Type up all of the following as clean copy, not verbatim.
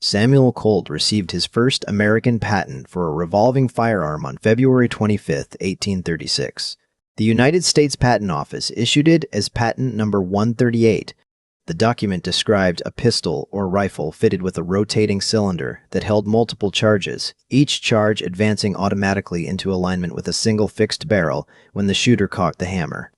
Samuel Colt received his first American patent for a revolving firearm on February 25, 1836. The United States Patent Office issued it as patent number 138. The document described a pistol or rifle fitted with a rotating cylinder that held multiple charges, each charge advancing automatically into alignment with a single fixed barrel when the shooter caught the hammer.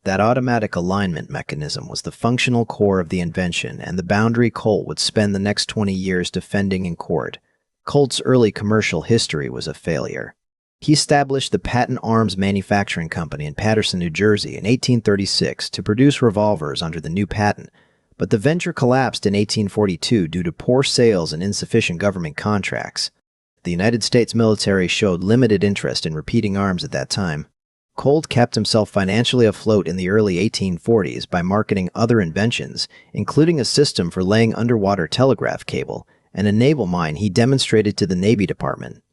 That automatic alignment mechanism was the functional core of the invention and the boundary Colt would spend the next 20 years defending in court. Colt's early commercial history was a failure. He established the Patent Arms Manufacturing Company in Paterson, New Jersey in 1836 to produce revolvers under the new patent, but the venture collapsed in 1842 due to poor sales and insufficient government contracts. The United States military showed limited interest in repeating arms at that time. Colt kept himself financially afloat in the early 1840s by marketing other inventions, including a system for laying underwater telegraph cable and a naval mine he demonstrated to the Navy Department.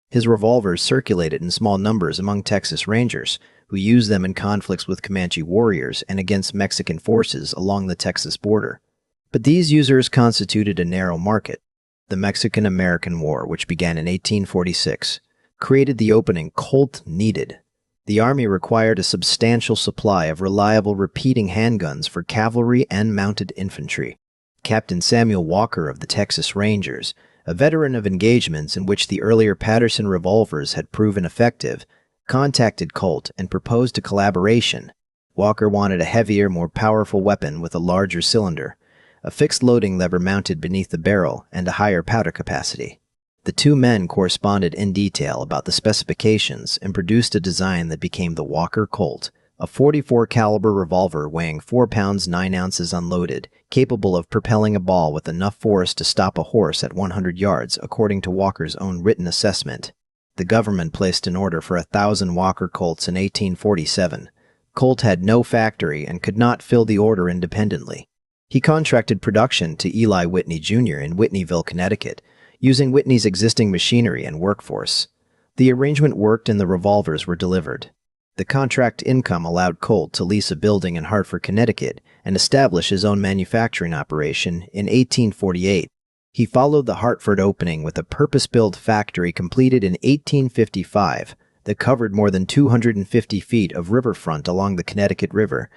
His revolvers circulated in small numbers among Texas Rangers, who used them in conflicts with Comanche warriors and against Mexican forces along the Texas border. But these users constituted a narrow market. The Mexican-American War, which began in 1846, created the opening Colt needed. The Army required a substantial supply of reliable repeating handguns for cavalry and mounted infantry. Captain Samuel Walker of the Texas Rangers, a veteran of engagements in which the earlier Paterson revolvers had proven effective, contacted Colt and proposed a collaboration. Walker wanted a heavier, more powerful weapon with a larger cylinder, a fixed loading lever mounted beneath the barrel, and a higher powder capacity. The two men corresponded in detail about the specifications and produced a design that became the Walker Colt, a .44 caliber revolver weighing 4 pounds 9 ounces unloaded, capable of propelling a ball with enough force to stop a horse at 100 yards, according to Walker's own written assessment. The government placed an order for 1,000 Walker Colts in 1847. Colt had no factory and could not fill the order independently. He contracted production to Eli Whitney Jr. in Whitneyville, Connecticut, using Whitney's existing machinery and workforce. The arrangement worked and the revolvers were delivered. The contract income allowed Colt to lease a building in Hartford, Connecticut, and establish his own manufacturing operation in 1848. He followed the Hartford opening with a purpose-built factory completed in 1855 that covered more than 250 feet of riverfront along the Connecticut River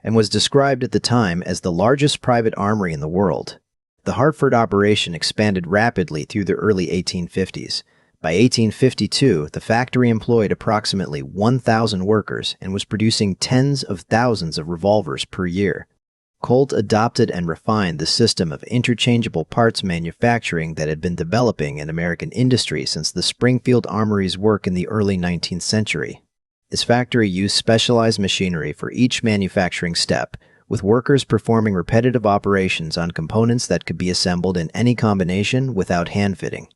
and was described at the time as the largest private armory in the world. The Hartford operation expanded rapidly through the early 1850s. By 1852, the factory employed approximately 1,000 workers and was producing tens of thousands of revolvers per year. Colt adopted and refined the system of interchangeable parts manufacturing that had been developing in American industry since the Springfield Armory's work in the early 19th century. His factory used specialized machinery for each manufacturing step, with workers performing repetitive operations on components that could be assembled in any combination without hand-fitting.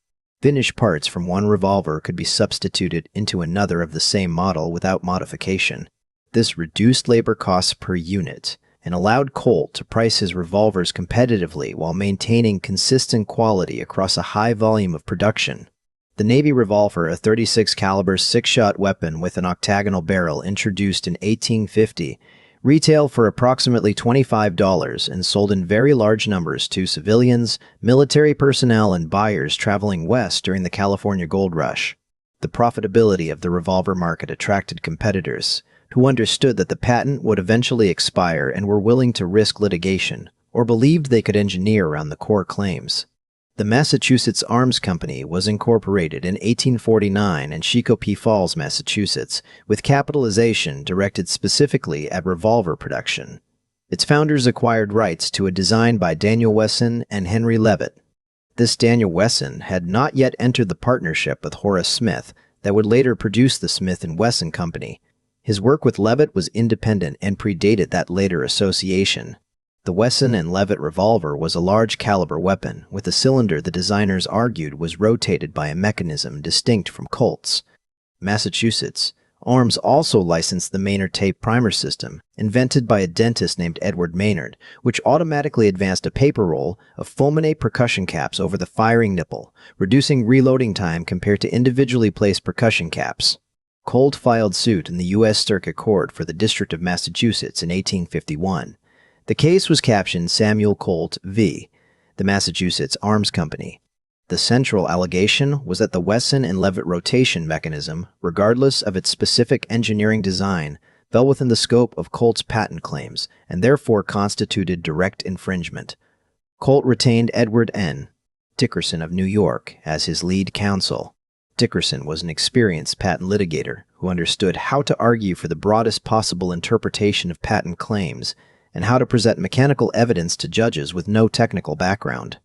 Finished parts from one revolver could be substituted into another of the same model without modification. This reduced labor costs per unit and allowed Colt to price his revolvers competitively while maintaining consistent quality across a high volume of production. The Navy Revolver, a .36 caliber 6-shot weapon with an octagonal barrel introduced in 1850, retailed for approximately $25 and sold in very large numbers to civilians, military personnel, and buyers traveling west during the California Gold Rush. The profitability of the revolver market attracted competitors who understood that the patent would eventually expire and were willing to risk litigation, or believed they could engineer around the core claims. The Massachusetts Arms Company was incorporated in 1849 in Chicopee Falls, Massachusetts, with capitalization directed specifically at revolver production. Its founders acquired rights to a design by Daniel Wesson and Henry Leavitt. This Daniel Wesson had not yet entered the partnership with Horace Smith that would later produce the Smith & Wesson Company. His work with Leavitt was independent and predated that later association. The Wesson and Leavitt revolver was a large caliber weapon with a cylinder the designers argued was rotated by a mechanism distinct from Colt's. Massachusetts Arms also licensed the Maynard tape primer system, invented by a dentist named Edward Maynard, which automatically advanced a paper roll of fulminate percussion caps over the firing nipple, reducing reloading time compared to individually placed percussion caps. Colt filed suit in the U.S. Circuit Court for the District of Massachusetts in 1851. The case was captioned Samuel Colt v. the Massachusetts Arms Company. The central allegation was that the Wesson and Leavitt rotation mechanism, regardless of its specific engineering design, fell within the scope of Colt's patent claims and therefore constituted direct infringement. Colt retained Edward N. Dickerson of New York as his lead counsel. Dickerson was an experienced patent litigator who understood how to argue for the broadest possible interpretation of patent claims and how to present mechanical evidence to judges with no technical background.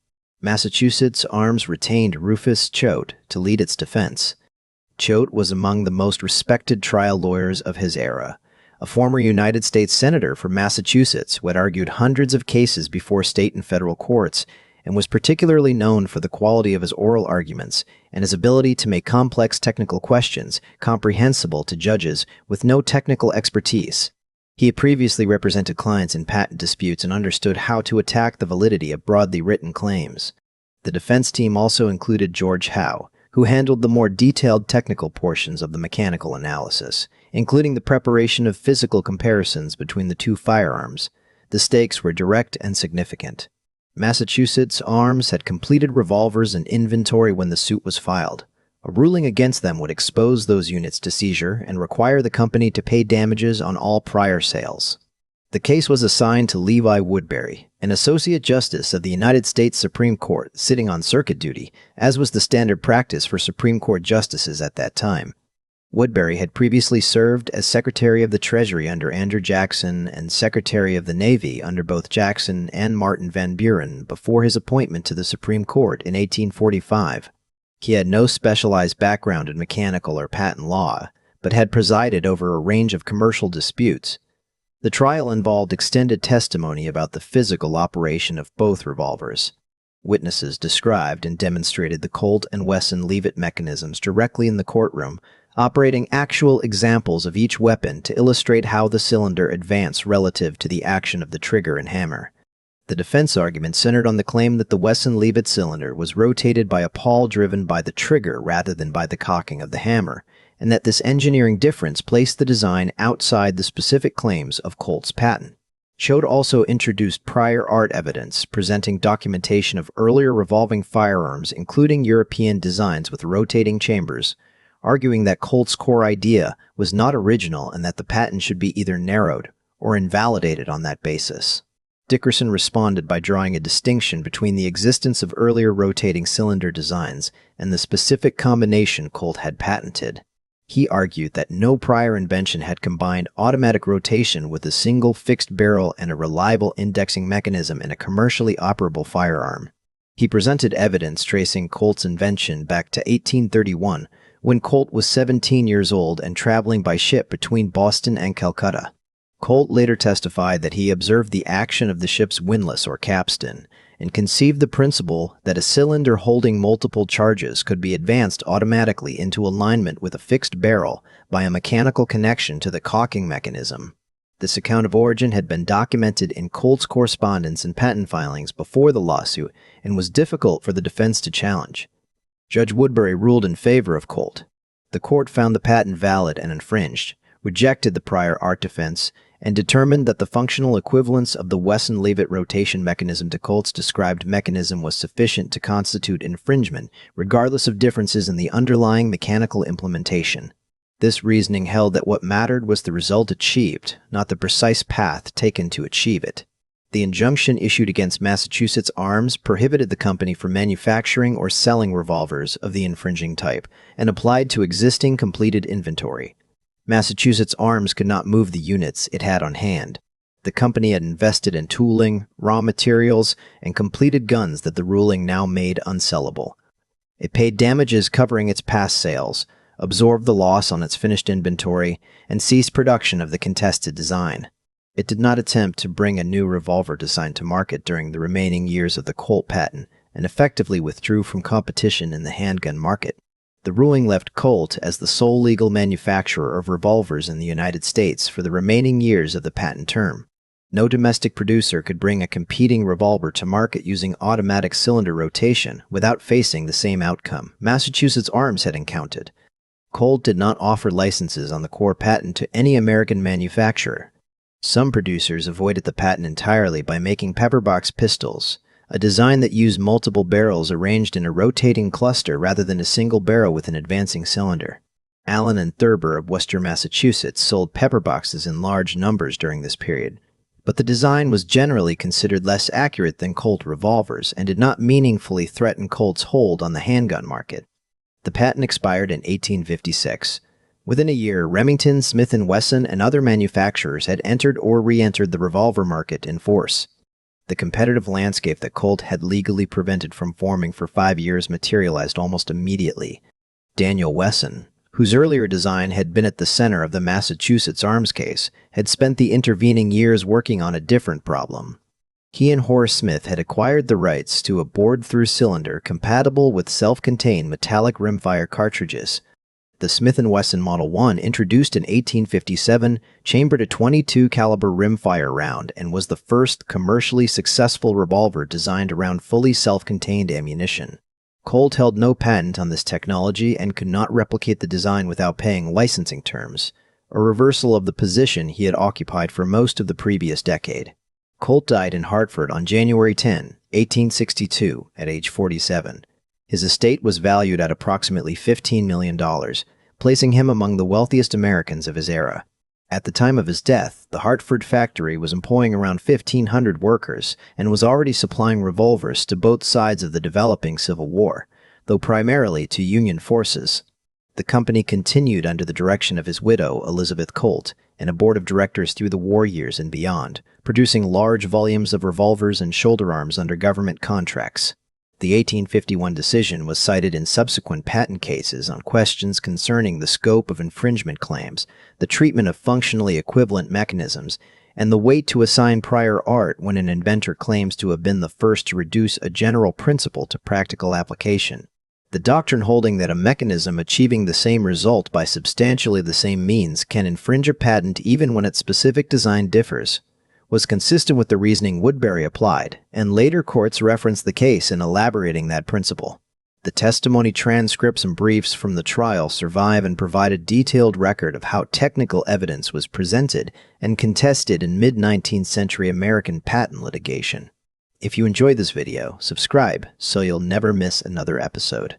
Massachusetts Arms retained Rufus Choate to lead its defense. Choate was among the most respected trial lawyers of his era, a former United States Senator from Massachusetts who had argued hundreds of cases before state and federal courts and was particularly known for the quality of his oral arguments and his ability to make complex technical questions comprehensible to judges with no technical expertise. He had previously represented clients in patent disputes and understood how to attack the validity of broadly written claims. The defense team also included George Howe, who handled the more detailed technical portions of the mechanical analysis, including the preparation of physical comparisons between the two firearms. The stakes were direct and significant. Massachusetts Arms had completed revolvers and inventory when the suit was filed. A ruling against them would expose those units to seizure and require the company to pay damages on all prior sales. The case was assigned to Levi Woodbury, an Associate Justice of the United States Supreme Court sitting on circuit duty, as was the standard practice for Supreme Court justices at that time. Woodbury had previously served as Secretary of the Treasury under Andrew Jackson and Secretary of the Navy under both Jackson and Martin Van Buren before his appointment to the Supreme Court in 1845. He had no specialized background in mechanical or patent law, but had presided over a range of commercial disputes. The trial involved extended testimony about the physical operation of both revolvers. Witnesses described and demonstrated the Colt and Wesson Leavitt mechanisms directly in the courtroom, operating actual examples of each weapon to illustrate how the cylinder advanced relative to the action of the trigger and hammer. The defense argument centered on the claim that the Wesson Leavitt cylinder was rotated by a pawl driven by the trigger rather than by the cocking of the hammer, and that this engineering difference placed the design outside the specific claims of Colt's patent. Choate also introduced prior art evidence presenting documentation of earlier revolving firearms, including European designs with rotating chambers, arguing that Colt's core idea was not original and that the patent should be either narrowed or invalidated on that basis. Dickerson responded by drawing a distinction between the existence of earlier rotating cylinder designs and the specific combination Colt had patented. He argued that no prior invention had combined automatic rotation with a single fixed barrel and a reliable indexing mechanism in a commercially operable firearm. He presented evidence tracing Colt's invention back to 1831, when Colt was 17 years old and traveling by ship between Boston and Calcutta. Colt later testified that he observed the action of the ship's windlass or capstan and conceived the principle that a cylinder holding multiple charges could be advanced automatically into alignment with a fixed barrel by a mechanical connection to the cocking mechanism. This account of origin had been documented in Colt's correspondence and patent filings before the lawsuit and was difficult for the defense to challenge. Judge Woodbury ruled in favor of Colt. The court found the patent valid and infringed, rejected the prior art defense, and determined that the functional equivalence of the Wesson-Leavitt rotation mechanism to Colt's described mechanism was sufficient to constitute infringement, regardless of differences in the underlying mechanical implementation. This reasoning held that what mattered was the result achieved, not the precise path taken to achieve it. The injunction issued against Massachusetts Arms prohibited the company from manufacturing or selling revolvers of the infringing type and applied to existing completed inventory. Massachusetts Arms could not move the units it had on hand. The company had invested in tooling, raw materials, and completed guns that the ruling now made unsellable. It paid damages covering its past sales, absorbed the loss on its finished inventory, and ceased production of the contested design. It did not attempt to bring a new revolver design to market during the remaining years of the Colt patent and effectively withdrew from competition in the handgun market. The ruling left Colt as the sole legal manufacturer of revolvers in the United States for the remaining years of the patent term. No domestic producer could bring a competing revolver to market using automatic cylinder rotation without facing the same outcome Massachusetts Arms had encountered. Colt did not offer licenses on the core patent to any American manufacturer. Some producers avoided the patent entirely by making pepperbox pistols, a design that used multiple barrels arranged in a rotating cluster rather than a single barrel with an advancing cylinder. Allen and Thurber of Worcester, Massachusetts sold pepperboxes in large numbers during this period, but the design was generally considered less accurate than Colt revolvers and did not meaningfully threaten Colt's hold on the handgun market. The patent expired in 1856. Within a year, Remington, Smith & Wesson, and other manufacturers had entered or re-entered the revolver market in force. The competitive landscape that Colt had legally prevented from forming for 5 years materialized almost immediately. Daniel Wesson, whose earlier design had been at the center of the Massachusetts arms case, had spent the intervening years working on a different problem. He and Horace Smith had acquired the rights to a bored-through cylinder compatible with self-contained metallic rimfire cartridges. The Smith & Wesson Model 1, introduced in 1857, chambered a .22 caliber rimfire round and was the first commercially successful revolver designed around fully self-contained ammunition. Colt held no patent on this technology and could not replicate the design without paying licensing terms, a reversal of the position he had occupied for most of the previous decade. Colt died in Hartford on January 10, 1862, at age 47. His estate was valued at approximately $15 million, placing him among the wealthiest Americans of his era. At the time of his death, the Hartford factory was employing around 1,500 workers and was already supplying revolvers to both sides of the developing Civil War, though primarily to Union forces. The company continued under the direction of his widow, Elizabeth Colt, and a board of directors through the war years and beyond, producing large volumes of revolvers and shoulder arms under government contracts. The 1851 decision was cited in subsequent patent cases on questions concerning the scope of infringement claims, the treatment of functionally equivalent mechanisms, and the weight to assign prior art when an inventor claims to have been the first to reduce a general principle to practical application. The doctrine holding that a mechanism achieving the same result by substantially the same means can infringe a patent even when its specific design differs was consistent with the reasoning Woodbury applied, and later courts referenced the case in elaborating that principle. The testimony transcripts and briefs from the trial survive and provide a detailed record of how technical evidence was presented and contested in mid-19th century American patent litigation. If you enjoyed this video, subscribe so you'll never miss another episode.